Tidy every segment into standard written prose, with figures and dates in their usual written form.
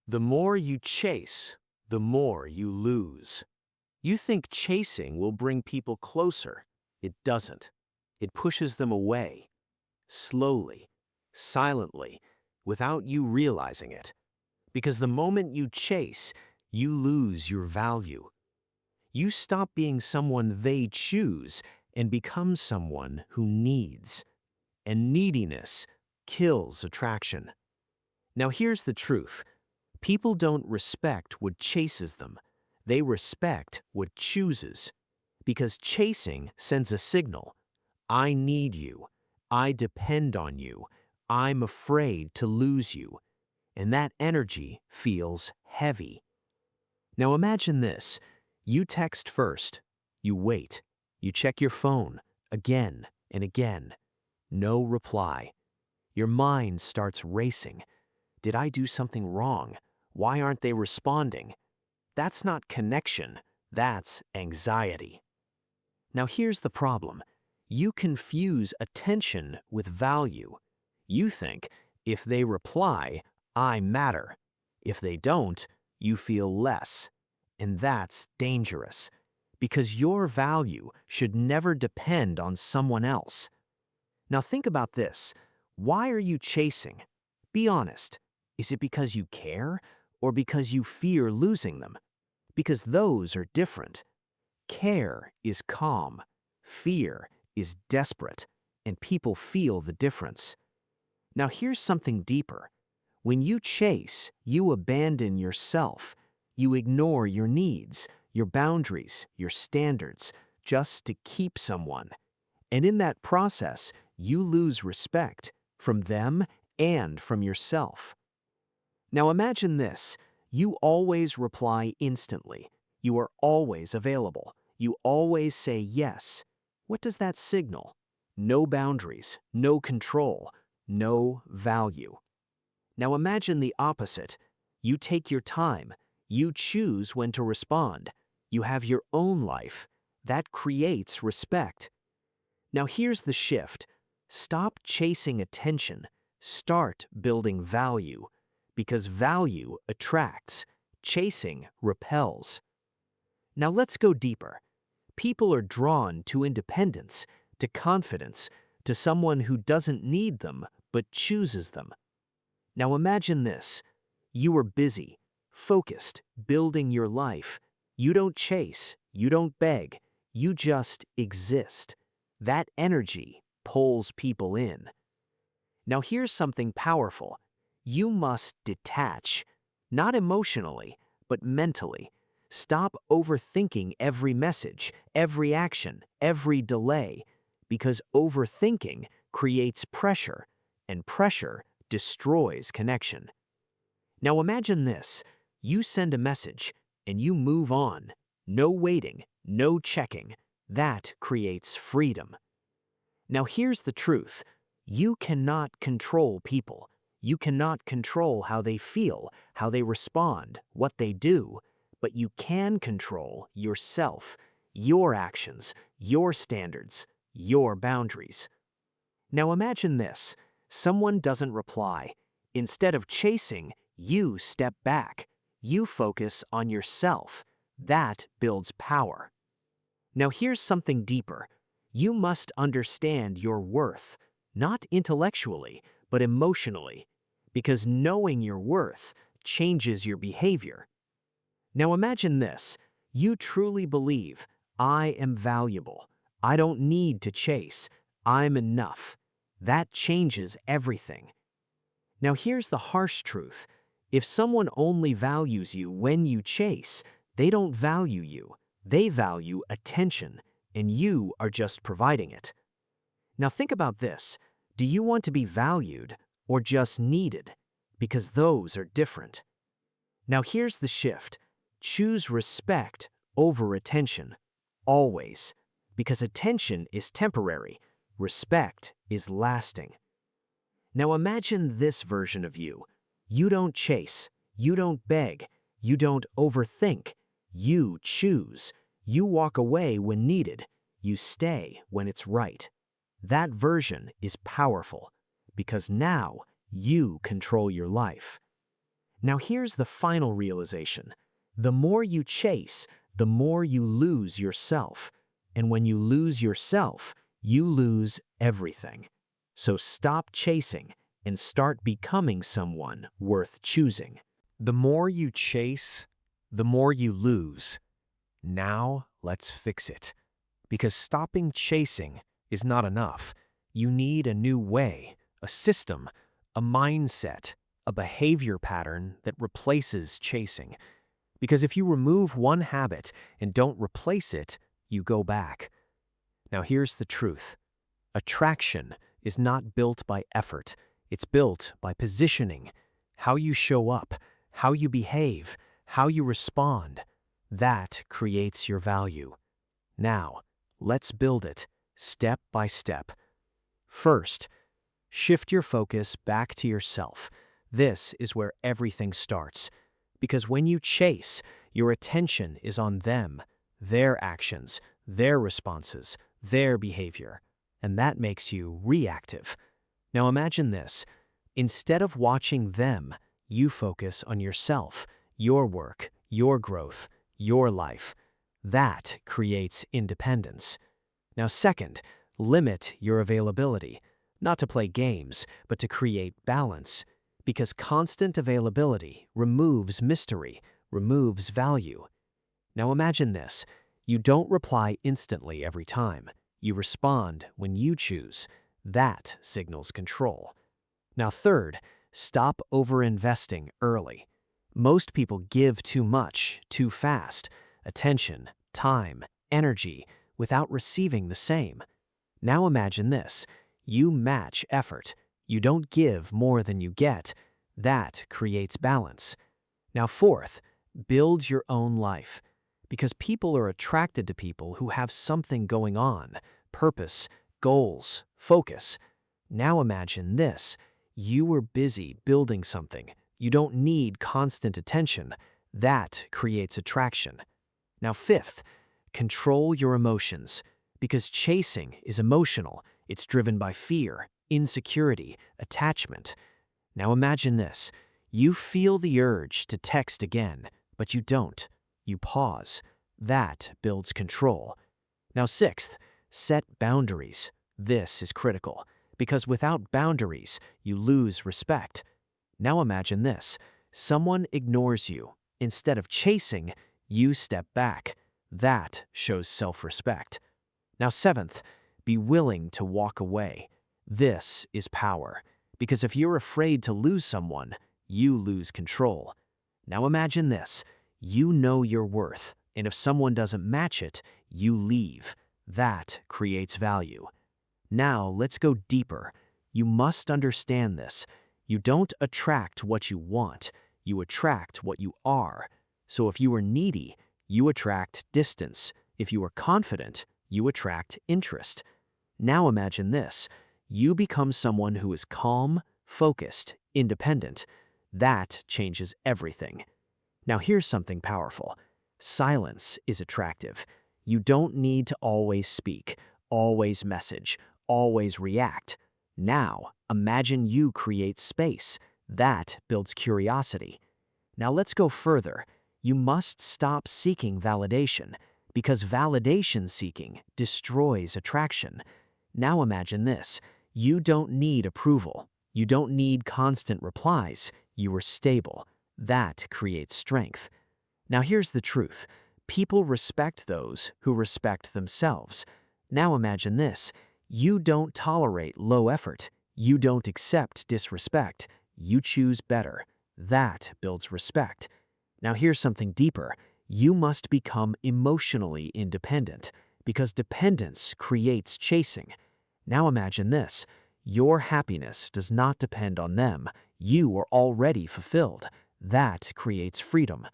The more you chase, the more you lose. You think chasing will bring people closer. It doesn't. It pushes them away, slowly, silently, without you realizing it. Because the moment you chase, you lose your value. You stop being someone they choose and become someone who needs. And neediness kills attraction. Now here's the truth. People don't respect what chases them. They respect what chooses. Because chasing sends a signal. I need you. I depend on you. I'm afraid to lose you. And that energy feels heavy. Now imagine this. You text first. You wait. You check your phone again and again. No reply. Your mind starts racing. Did I do something wrong? Why aren't they responding? That's not connection. That's anxiety. Now here's the problem. You confuse attention with value. You think, if they reply, I matter. If they don't, you feel less. And that's dangerous. Because your value should never depend on someone else. Now think about this. Why are you chasing? Be honest. Is it because you care or because you fear losing them? Because those are different. Care is calm. Fear is desperate. And people feel the difference. Now here's something deeper. When you chase, you abandon yourself. You ignore your needs, your boundaries, your standards, just to keep someone. And in that process, you lose respect from them and from yourself. Now imagine this. You always reply instantly. You are always available. You always say yes. What does that signal? No boundaries, no control, no value. Now imagine the opposite. You take your time. You choose when to respond. You have your own life. That creates respect. Now here's the shift. Stop chasing attention. Start building value. Because value attracts. Chasing repels. Now let's go deeper. People are drawn to independence, to confidence, to someone who doesn't need them but chooses them. Now imagine this. You are busy, focused, building your life. You don't chase, you don't beg, you just exist. That energy pulls people in. Now here's something powerful. You must detach, not emotionally, but mentally. Stop overthinking every message, every action, every delay, because overthinking creates pressure, and pressure destroys connection. Now imagine this. You send a message, and you move on. No waiting, no checking. That creates freedom. Now here's the truth. You cannot control people. You cannot control how they feel, how they respond, what they do, but you can control yourself, your actions, your standards, your boundaries. Now imagine this. Someone doesn't reply. Instead of chasing, you step back. You focus on yourself. That builds power. Now here's something deeper. You must understand your worth, not intellectually, but emotionally, because knowing your worth changes your behavior. Now imagine this. You truly believe, I am valuable. I don't need to chase. I'm enough. That changes everything. Now here's the harsh truth. If someone only values you when you chase, they don't value you. They value attention, and you are just providing it. Now think about this. Do you want to be valued or just needed? Because those are different. Now here's the shift. Choose respect over attention. Always. Because attention is temporary. Respect is lasting. Now imagine this version of you. You don't chase. You don't beg. You don't overthink. You choose. You walk away when needed. You stay when it's right. That version is powerful because now you control your life. Now here's the final realization. The more you chase, the more you lose yourself. And when you lose yourself, you lose everything. So stop chasing and start becoming someone worth choosing. The more you chase, the more you lose. Now let's fix it. Because stopping chasing is not enough. You need a new way, a system, a mindset, a behavior pattern that replaces chasing. Because if you remove one habit and don't replace it, you go back. Now here's the truth. Attraction is not built by effort. It's built by positioning. How you show up, how you behave, how you respond. That creates your value. Now, let's build it, step by step. First, shift your focus back to yourself. This is where everything starts. Because when you chase, your attention is on them, their actions, their responses, their behavior. And that makes you reactive. Now imagine this. Instead of watching them, you focus on yourself, your work, your growth, your life. That creates independence. Now second, limit your availability. Not to play games, but to create balance. Because constant availability removes mystery, removes value. Now imagine this. You don't reply instantly every time. You respond when you choose. That signals control. Now third, stop over-investing early. Most people give too much, too fast. Attention, time, energy, without receiving the same. Now imagine this. You match effort. You don't give more than you get. That creates balance. Now fourth, build your own life. Because people are attracted to people who have something going on, purpose, goals, focus. Now imagine this. You are busy building something. You don't need constant attention. That creates attraction. Now fifth, control your emotions. Because chasing is emotional. It's driven by fear, insecurity, attachment. Now imagine this. You feel the urge to text again, but you don't. You pause. That builds control. Now sixth, set boundaries. This is critical, because without boundaries, you lose respect. Now imagine this. Someone ignores you. Instead of chasing, you step back. That shows self-respect. Now seventh, be willing to walk away. This is power, because if you're afraid to lose someone, you lose control. Now imagine this. You know your worth, and if someone doesn't match it, you leave. That creates value. Now let's go deeper. You must understand this. You don't attract what you want. You attract what you are. So if you are needy, you attract distance. If you are confident, you attract interest. Now imagine this. You become someone who is calm, focused, independent. That changes everything. Now here's something powerful. Silence is attractive. You don't need to always speak, always message, always react. Now imagine you create space. That builds curiosity. Now let's go further. You must stop seeking validation, because validation seeking destroys attraction. Now imagine this. You don't need approval. You don't need constant replies. You are stable. That creates strength. Now here's the truth. People respect those who respect themselves. Now imagine this. You don't tolerate low effort. You don't accept disrespect. You choose better. That builds respect. Now here's something deeper. You must become emotionally independent, because dependence creates chasing. Now imagine this. Your happiness does not depend on them. You are already fulfilled. That creates freedom.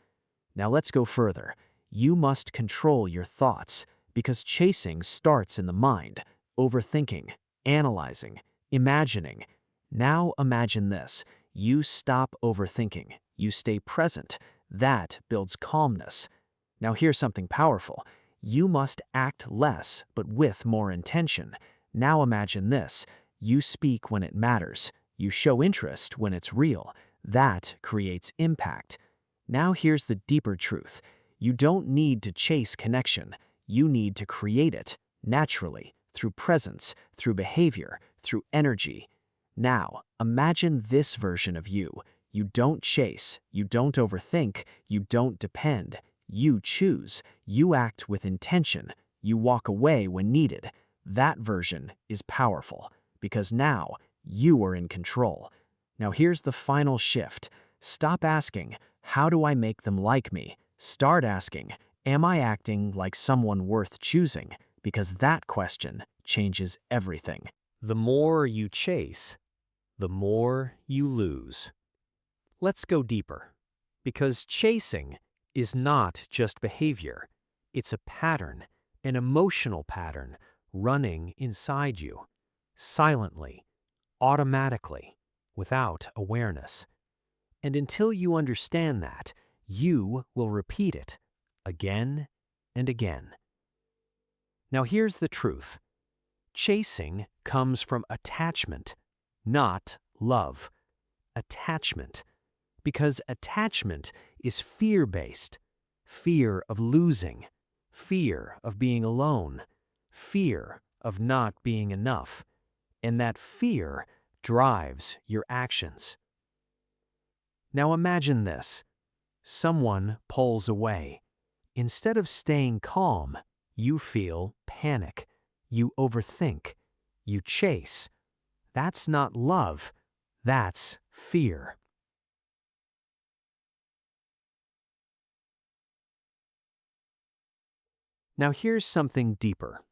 Now let's go further. You must control your thoughts, because chasing starts in the mind. Overthinking, analyzing, imagining. Now imagine this. You stop overthinking. You stay present. That builds calmness. Now here's something powerful. You must act less, but with more intention. Now imagine this. You speak when it matters. You show interest when it's real. That creates impact. Now here's the deeper truth. You don't need to chase connection. You need to create it naturally, through presence, through behavior, through energy. Now, imagine this version of you. You don't chase, you don't overthink, you don't depend. You choose, you act with intention, you walk away when needed. That version is powerful because now you are in control. Now here's the final shift. Stop asking, how do I make them like me? Start asking, am I acting like someone worth choosing? Because that question changes everything. The more you chase, the more you lose. Let's go deeper. Because chasing is not just behavior. It's a pattern, an emotional pattern running inside you, silently, automatically, without awareness. And until you understand that, you will repeat it again and again. Now here's the truth. Chasing comes from attachment, not love. Attachment. Because attachment is fear-based. Fear of losing. Fear of being alone. Fear of not being enough. And that fear drives your actions. Now imagine this. Someone pulls away. Instead of staying calm, you feel panic. You overthink. You chase. That's not love. That's fear. Now here's something deeper.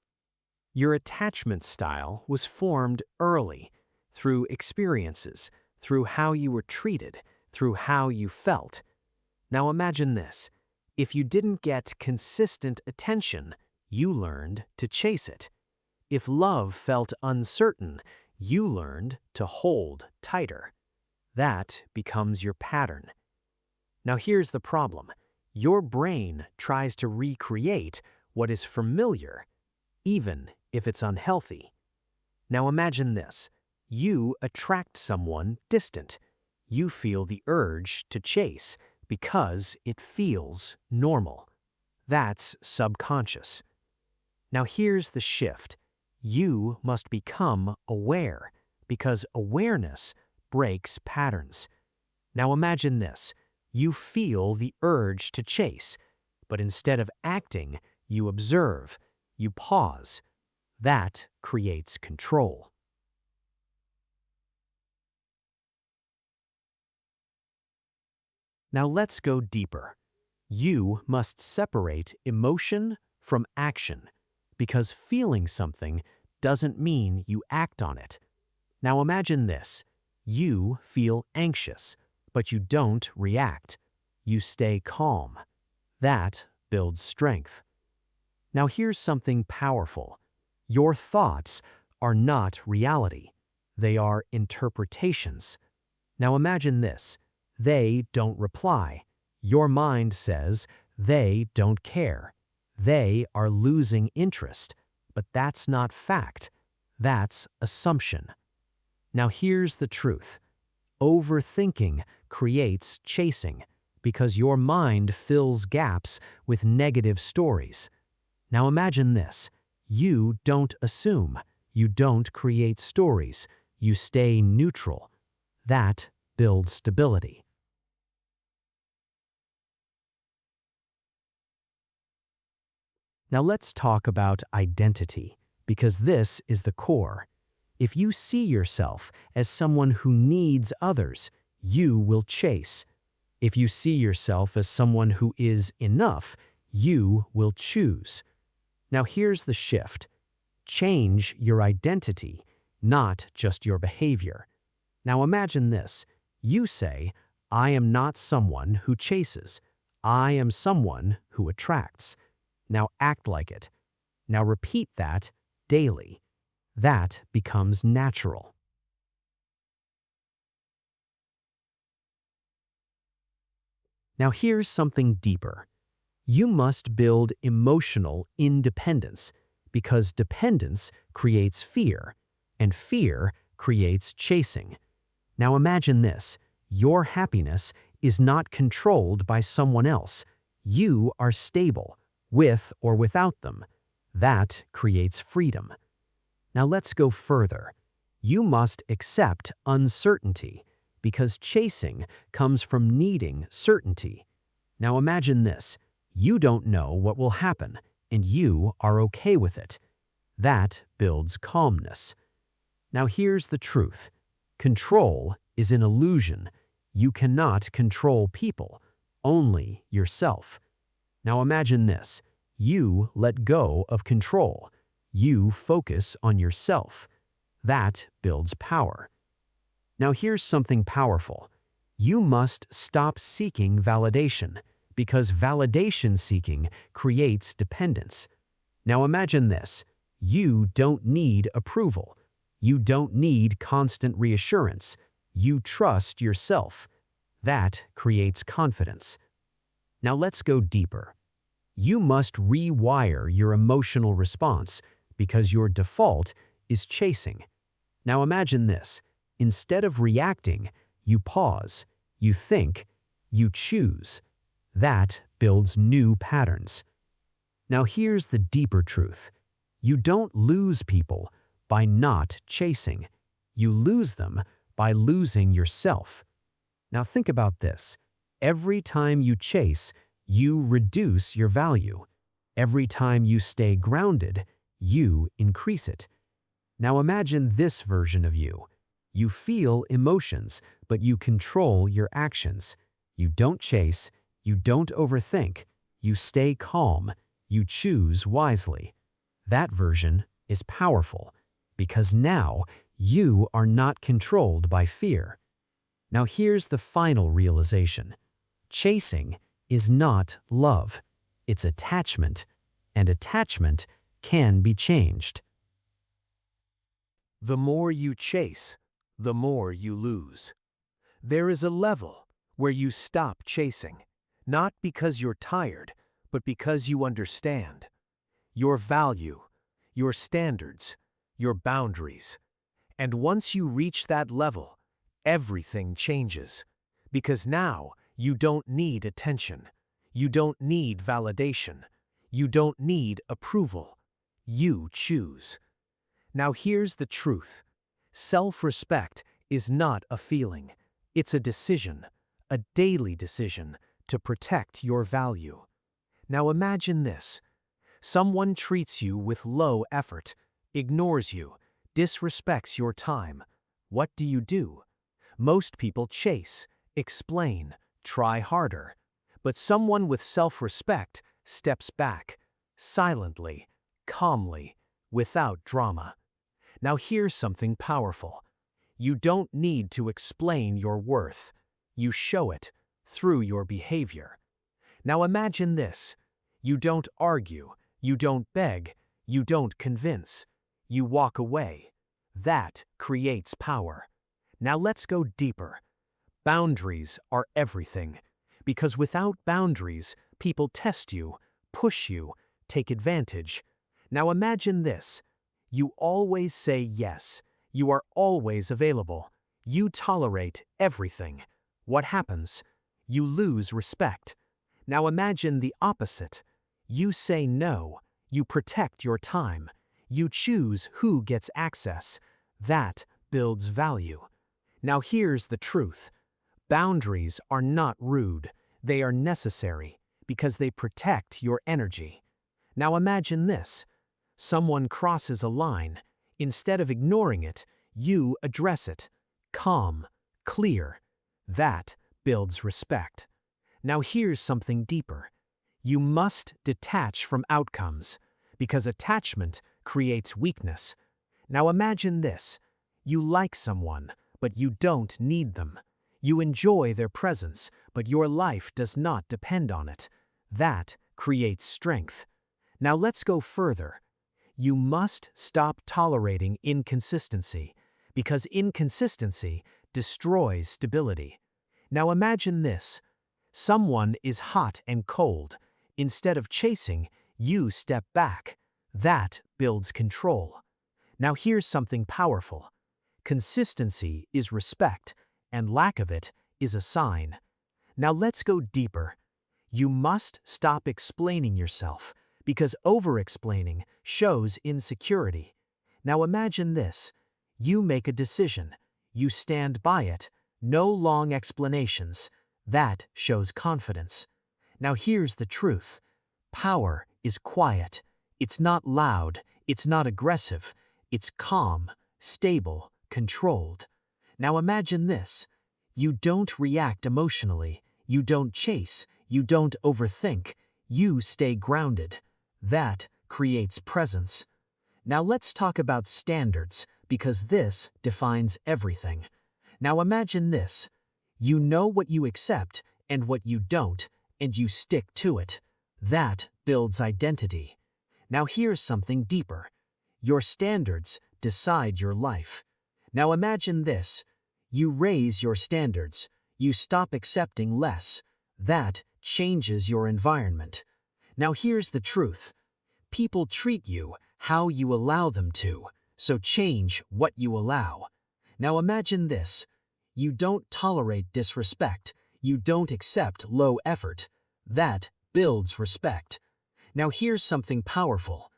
Your attachment style was formed early, through experiences, through how you were treated, through how you felt. Now imagine this. If you didn't get consistent attention, you learned to chase it. If love felt uncertain, you learned to hold tighter. That becomes your pattern. Now here's the problem. Your brain tries to recreate what is familiar, even if it's unhealthy. Now imagine this. You attract someone distant. You feel the urge to chase because it feels normal. That's subconscious. Now here's the shift. You must become aware because awareness breaks patterns. Now imagine this. You feel the urge to chase, but instead of acting, you observe, you pause. That creates control. Now let's go deeper. You must separate emotion from action, because feeling something doesn't mean you act on it. Now imagine this. You feel anxious, but you don't react. You stay calm. That builds strength. Now here's something powerful. Your thoughts are not reality. They are interpretations. Now imagine this. They don't reply. Your mind says they don't care. They are losing interest. But that's not fact. That's assumption. Now here's the truth. Overthinking creates chasing because your mind fills gaps with negative stories. Now imagine this. You don't assume. You don't create stories. You stay neutral. That builds stability. Now let's talk about identity, because this is the core. If you see yourself as someone who needs others, you will chase. If you see yourself as someone who is enough, you will choose. Now here's the shift. Change your identity, not just your behavior. Now imagine this. You say, I am not someone who chases. I am someone who attracts. Now act like it. Now repeat that daily. That becomes natural. Now here's something deeper. You must build emotional independence because dependence creates fear, and fear creates chasing. Now imagine this. Your happiness is not controlled by someone else. You are stable, with or without them. That creates freedom. Now let's go further. You must accept uncertainty because chasing comes from needing certainty. Now imagine this. You don't know what will happen, and you are okay with it. That builds calmness. Now here's the truth. Control is an illusion. You cannot control people, only yourself. Now imagine this. You let go of control. You focus on yourself. That builds power. Now here's something powerful. You must stop seeking validation because validation seeking creates dependence. Now imagine this. You don't need approval. You don't need constant reassurance. You trust yourself. That creates confidence. Now let's go deeper. You must rewire your emotional response because your default is chasing. Now imagine this. Instead of reacting, you pause, you think, you choose. That builds new patterns. Now here's the deeper truth. You don't lose people by not chasing. You lose them by losing yourself. Now think about this. Every time you chase, you reduce your value. Every time you stay grounded, you increase it. Now imagine this version of you. You feel emotions, but you control your actions. You don't chase, you don't overthink, you stay calm, you choose wisely. That version is powerful because now you are not controlled by fear. Now here's the final realization. Chasing is not love. It's attachment, and attachment can be changed. The more you chase, the more you lose. There is a level where you stop chasing, not because you're tired, but because you understand your value, your standards, your boundaries. And once you reach that level, everything changes. Because now you don't need attention. You don't need validation. You don't need approval. You choose. Now here's the truth. Self-respect is not a feeling. It's a decision, a daily decision to protect your value. Now imagine this. Someone treats you with low effort, ignores you, disrespects your time. What do? Most people chase, explain, try harder. But someone with self-respect steps back, silently, calmly, without drama. Now here's something powerful. You don't need to explain your worth. You show it through your behavior. Now imagine this. You don't argue, you don't beg, you don't convince. You walk away. That creates power. Now let's go deeper. Boundaries are everything. Because without boundaries, people test you, push you, take advantage. Now imagine this. You always say yes. You are always available. You tolerate everything. What happens? You lose respect. Now imagine the opposite. You say no. You protect your time. You choose who gets access. That builds value. Now here's the truth. Boundaries are not rude. They are necessary because they protect your energy. Now imagine this. Someone crosses a line. Instead of ignoring it, you address it. Calm, clear. That builds respect. Now here's something deeper. You must detach from outcomes because attachment creates weakness. Now imagine this. You like someone, but you don't need them. You enjoy their presence, but your life does not depend on it. That creates strength. Now let's go further. You must stop tolerating inconsistency because inconsistency destroys stability. Now imagine this. Someone is hot and cold. Instead of chasing, you step back. That builds control. Now here's something powerful. Consistency is respect, and lack of it is a sign. Now let's go deeper. You must stop explaining yourself, because over-explaining shows insecurity. Now imagine this. You make a decision. You stand by it. No long explanations. That shows confidence. Now here's the truth. Power is quiet. It's not loud. It's not aggressive. It's calm, stable, controlled. Now imagine this. You don't react emotionally. You don't chase. You don't overthink. You stay grounded. That creates presence. Now let's talk about standards, because this defines everything. Now imagine this. You know what you accept and what you don't, and you stick to it. That builds identity. Now here's something deeper. Your standards decide your life. Now imagine this. You raise your standards. You stop accepting less. That changes your environment. Now here's the truth. People treat you how you allow them to, so change what you allow. Now imagine this. You don't tolerate disrespect. You don't accept low effort. That builds respect. Now here's something powerful.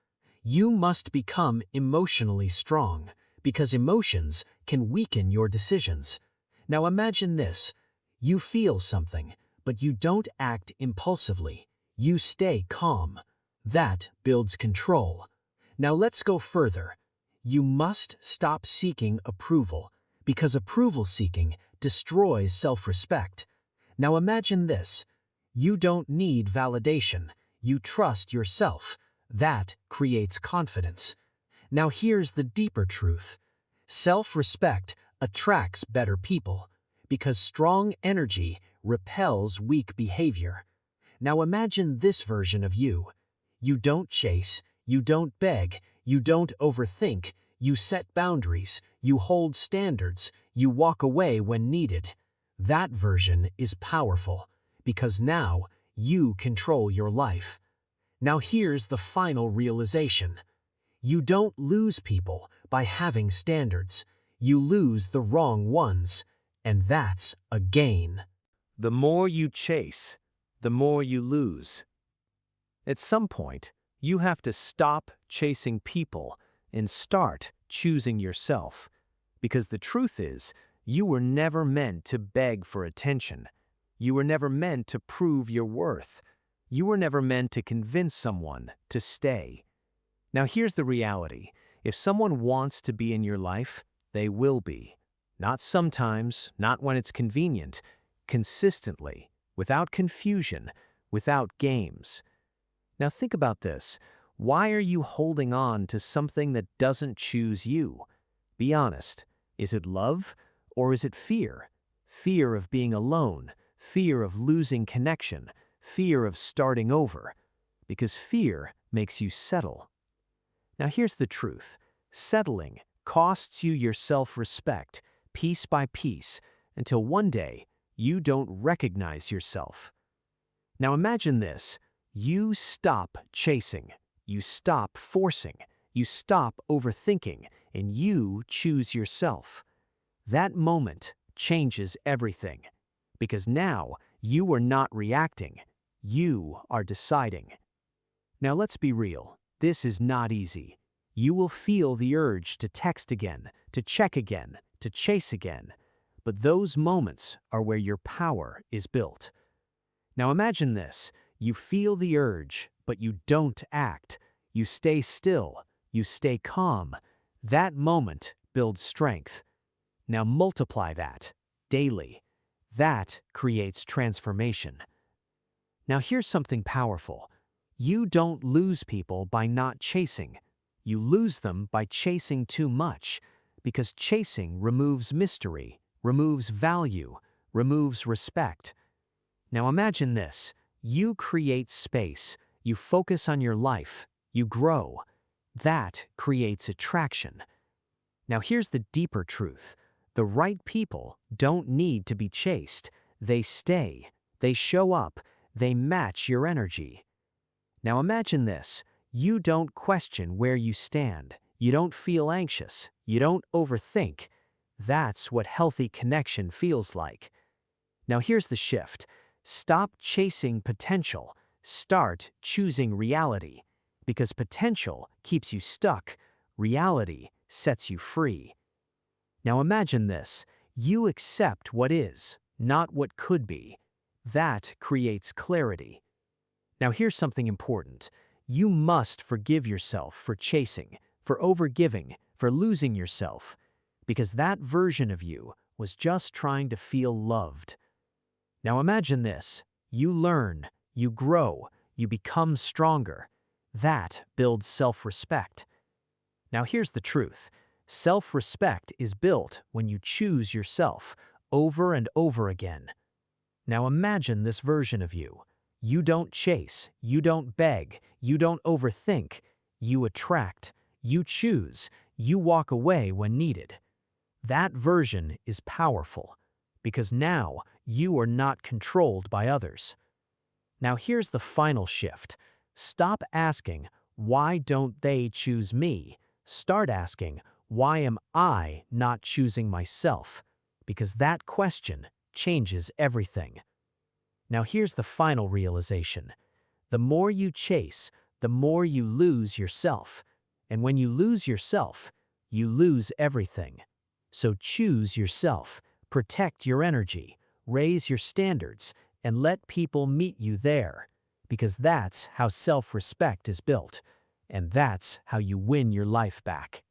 You must become emotionally strong, because emotions can weaken your decisions. Now imagine this. You feel something, but you don't act impulsively. You stay calm. That builds control. Now let's go further. You must stop seeking approval, because approval seeking destroys self-respect. Now imagine this. You don't need validation. You trust yourself. That creates confidence. Now here's the deeper truth. Self-respect attracts better people, because strong energy repels weak behavior. Now imagine this version of you. You don't chase, you don't beg, you don't overthink, you set boundaries, you hold standards, you walk away when needed. That version is powerful, because now you control your life. Now here's the final realization. You don't lose people by having standards. You lose the wrong ones, and that's a gain. The more you chase, the more you lose. At some point, you have to stop chasing people and start choosing yourself. Because the truth is, you were never meant to beg for attention. You were never meant to prove your worth. You were never meant to convince someone to stay. Now here's the reality. If someone wants to be in your life, they will be. Not sometimes, not when it's convenient, consistently, without confusion, without games. Now think about this. Why are you holding on to something that doesn't choose you? Be honest. Is it love or is it fear? Fear of being alone, fear of losing connection, fear of starting over. Because fear makes you settle. Now here's the truth. Settling costs you your self-respect, piece by piece, until one day you don't recognize yourself. Now imagine this. You stop chasing, you stop forcing, you stop overthinking, and you choose yourself. That moment changes everything, because now you are not reacting, you are deciding. Now let's be real, this is not easy. You will feel the urge to text again, to check again, to chase again, but those moments are where your power is built. Now imagine this. You feel the urge, but you don't act. You stay still. You stay calm. That moment builds strength. Now multiply that daily. That creates transformation. Now here's something powerful. You don't lose people by not chasing. You lose them by chasing too much, because chasing removes mystery, removes value, removes respect. Now imagine this. You create space, you focus on your life, you grow. That creates attraction. Now here's the deeper truth. The right people don't need to be chased. They stay, they show up, they match your energy. Now imagine this. You don't question where you stand. You don't feel anxious. You don't overthink. That's what healthy connection feels like. Now here's the shift. Stop chasing potential. Start choosing reality. Because potential keeps you stuck. Reality sets you free. Now imagine this. You accept what is, not what could be. That creates clarity. Now here's something important. You must forgive yourself for chasing, for overgiving, for losing yourself. Because that version of you was just trying to feel loved. Now imagine this. You learn, you grow, you become stronger. That builds self-respect. Now here's the truth. Self-respect is built when you choose yourself over and over again. Now imagine this version of you. You don't chase, you don't beg, you don't overthink. You attract, you choose, you walk away when needed. That version is powerful because now you are not controlled by others. Now here's the final shift. Stop asking, why don't they choose me? Start asking, why am I not choosing myself? Because that question changes everything. Now here's the final realization. The more you chase, the more you lose yourself. And when you lose yourself, you lose everything. So choose yourself, protect your energy, raise your standards, and let people meet you there. Because that's how self-respect is built. And that's how you win your life back.